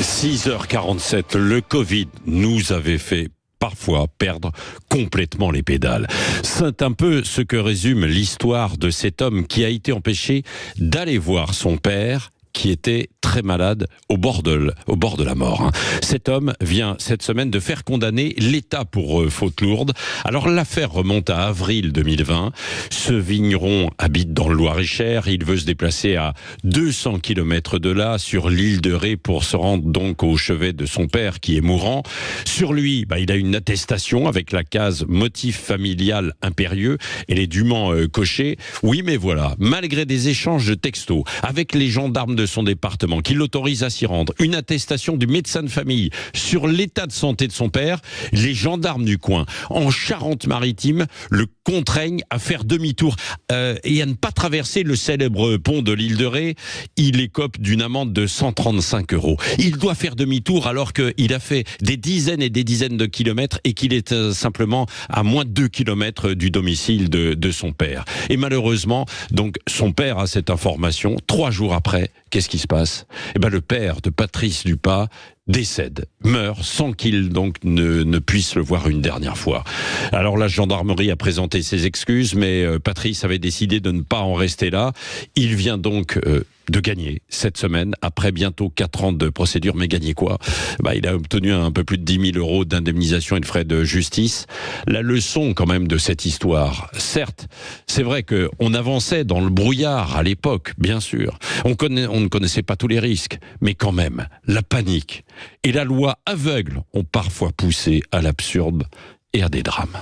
6h47, le Covid nous avait fait parfois perdre complètement les pédales. C'est un peu ce que résume l'histoire de cet homme qui a été empêché d'aller voir son père qui était très malade au bord de la mort. Cet homme vient cette semaine de faire condamner l'État pour faute lourde. Alors l'affaire remonte à avril 2020. Ce vigneron habite dans le Loir-et-Cher. Il veut se déplacer à 200 km de là, sur l'île de Ré, pour se rendre donc au chevet de son père qui est mourant. Sur lui, il a une attestation avec la case motif familial impérieux. Elle est dûment cochée. Oui, mais voilà, malgré des échanges de textos avec les gendarmes de son département qui l'autorisent à s'y rendre, une attestation du médecin de famille sur l'état de santé de son père, les gendarmes du coin en Charente-Maritime le contraignent à faire demi-tour et à ne pas traverser le célèbre pont de l'île de Ré. Il écope d'une amende de 135 €. Il doit faire demi-tour alors qu'il a fait des dizaines et des dizaines de kilomètres et qu'il est simplement à moins de 2 kilomètres du domicile de son père. Et malheureusement, donc, son père a cette information. 3 jours après, qu'est-ce qui se passe ? Le père de Patrice Dupas décède, meurt sans qu'il donc ne puisse le voir une dernière fois. Alors la gendarmerie a présenté ses excuses, mais Patrice avait décidé de ne pas en rester là. Il vient donc de gagner cette semaine, après bientôt 4 ans de procédure. Mais gagner quoi ? Il a obtenu un peu plus de 10 000 € d'indemnisation et de frais de justice. La leçon quand même de cette histoire, certes, c'est vrai qu'on avançait dans le brouillard à l'époque, bien sûr. On ne connaissait pas tous les risques, mais quand même, la panique et la loi aveugle ont parfois poussé à l'absurde et à des drames.